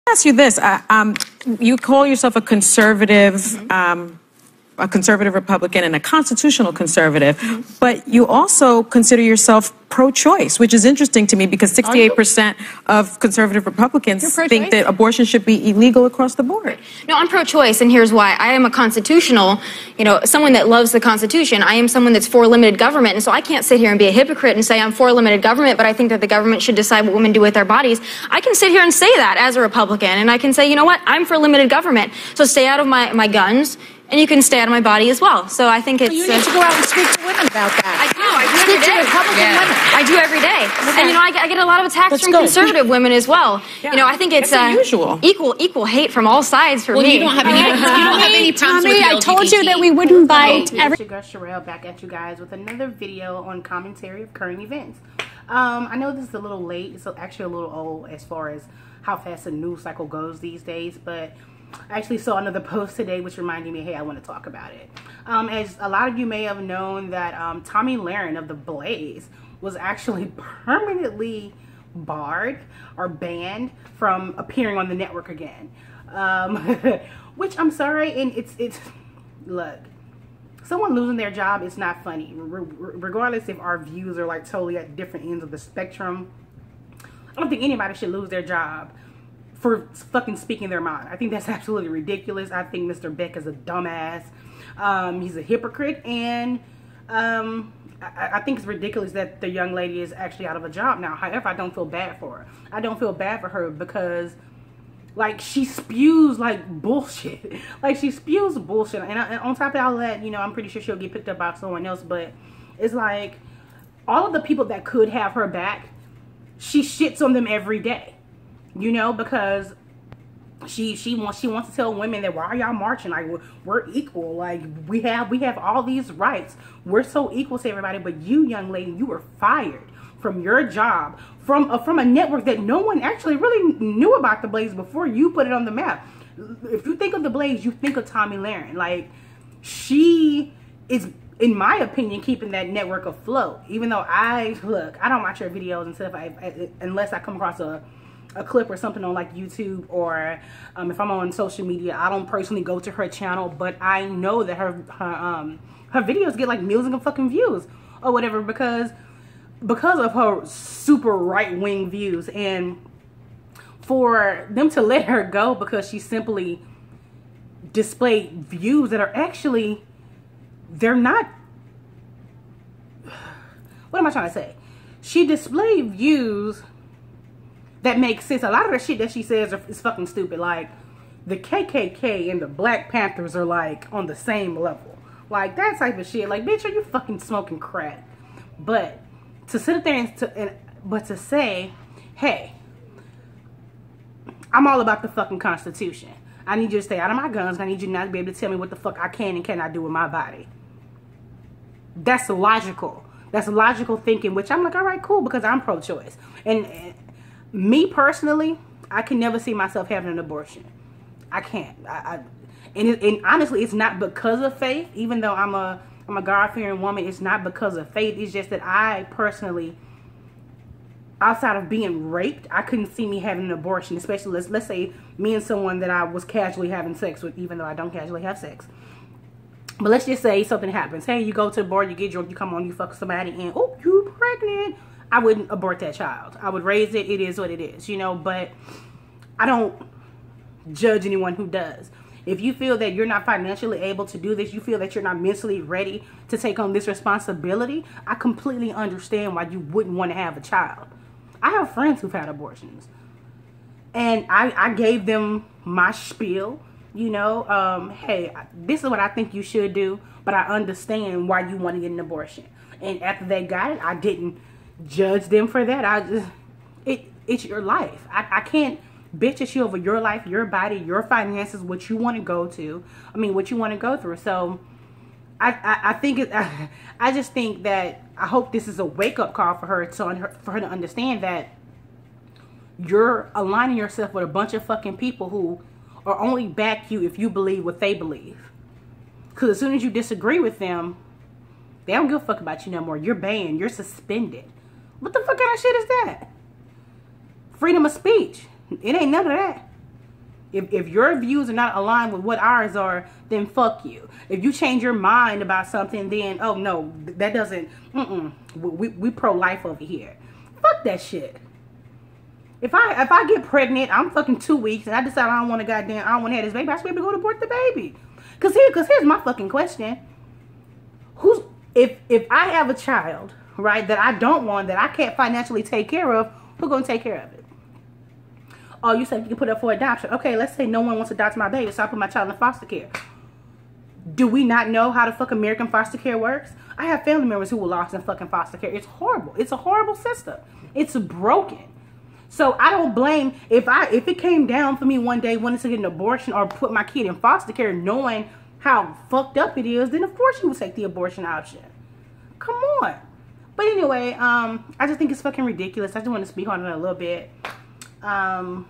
Ask you this: you call yourself a conservative, Republican and a constitutional conservative, but you also consider yourself pro-choice, which is interesting to me because 68% of conservative Republicans think that abortion should be illegal across the board. No, I'm pro-choice, and here's why. I am a constitutional, someone that loves the Constitution. I am someone that's for limited government, and so I can't sit here and be a hypocrite and say I'm for limited government, but I think that the government should decide what women do with their bodies. I can sit here and say that as a Republican, and I can say, you know what, I'm for limited government, so stay out of my guns, and you can stay out of my body as well. So I think it's... You need to go out and speak to women about that. I do every day. Republican women. I do every day. Okay. And, I get a lot of attacks from conservative women as well. Yeah. I think it's unusual. Equal hate from all sides for me. You don't have any problems with I told you that we wouldn't bite. It's your girl Sherelle back at you guys with another video on commentary of current events. I know this is a little late. It's actually a little old as far as how fast the news cycle goes these days, but I actually saw another post today which reminded me, hey, I want to talk about it. As a lot of you may have known that Tomi Lahren of TheBlaze was actually permanently barred or banned from appearing on the network again. Which I'm sorry, and it's look, someone losing their job is not funny. Regardless if our views are like totally at different ends of the spectrum, I don't think anybody should lose their job for fucking speaking their mind. I think that's absolutely ridiculous. I think Mr. Beck is a dumbass. He's a hypocrite, and I think it's ridiculous that the young lady is actually out of a job now. However, I don't feel bad for her. I don't feel bad for her because, like, she spews, like, bullshit. Like, she spews bullshit. And on top of all that, I'm pretty sure she'll get picked up by someone else. But it's like, all of the people that could have her back, she shits on them every day. Because she wants to tell women that, why are y'all marching? Like, we're equal. Like, we have all these rights. We're so equal to everybody. But you, young lady, you were fired from your job from a network that no one actually really knew about TheBlaze before you put it on the map. If you think of TheBlaze, you think of Tomi Lahren. Like, she is, in my opinion, keeping that network afloat. Even though I don't watch her videos and stuff unless I come across a clip or something on like YouTube, or if I'm on social media. I don't personally go to her channel, but I know that her videos get like millions of fucking views or whatever because of her super right-wing views. And for them to let her go because she simply displayed views that are actually, they're not, what am I trying to say? She displayed views that makes sense. A lot of the shit that she says is fucking stupid. Like, the KKK and the Black Panthers are like on the same level. Like, that type of shit. Like, bitch, are you fucking smoking crack? But to sit there but to say, hey, I'm all about the fucking Constitution. I need you to stay out of my guns. I need you not to be able to tell me what the fuck I can and cannot do with my body. That's logical. That's logical thinking, which I'm like, all right, cool, because I'm pro-choice. And me personally, I can never see myself having an abortion. I can't. And honestly, it's not because of faith. Even though I'm a God-fearing woman, it's not because of faith. It's just that I personally, outside of being raped, I couldn't see me having an abortion. Especially, let's say me and someone that I was casually having sex with, even though I don't casually have sex. But let's just say something happens. Hey, you go to the bar, you get drunk, you come on, you fuck somebody, and oh, you pregnant. I wouldn't abort that child. I would raise it. It is what it is, but I don't judge anyone who does. If you feel that you're not financially able to do this, you feel that you're not mentally ready to take on this responsibility, I completely understand why you wouldn't want to have a child. I have friends who've had abortions, and I gave them my spiel, hey, this is what I think you should do, but I understand why you want to get an abortion. And after they got it, I didn't judge them for that. It's your life. I can't bitch at you over your life, your body, your finances, what you want to go to. What you want to go through. So I just think that I hope this is a wake-up call for her to understand that you're aligning yourself with a bunch of fucking people who are only back you if you believe what they believe. Because as soon as you disagree with them, they don't give a fuck about you no more. You're banned. You're suspended. What the fuck kind of shit is that? Freedom of speech. It ain't none of that. If your views are not aligned with what ours are, then fuck you. If you change your mind about something, then, oh no, that doesn't, we pro-life over here. Fuck that shit. If I get pregnant, I'm fucking 2 weeks, and I decide I don't want to I don't want to have this baby, I should be able to go to abort the baby. Cause here's my fucking question. If I have a child, right, that I don't want, that I can't financially take care of, who's gonna take care of it? Oh, you said you can put up for adoption. Okay, let's say no one wants to adopt my baby, so I put my child in foster care. Do we not know how the fuck American foster care works? I have family members who were lost in fucking foster care. It's horrible. It's a horrible system. It's broken. So I don't blame, if it came down for me one day wanting to get an abortion or put my kid in foster care knowing how fucked up it is, then of course you would take the abortion option. Come on. But anyway, I just think it's fucking ridiculous. I just want to speak on it a little bit. I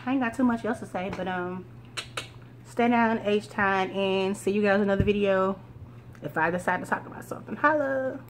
ain't got too much else to say, but stay down, H-time, and see you guys in another video if I decide to talk about something. Holla.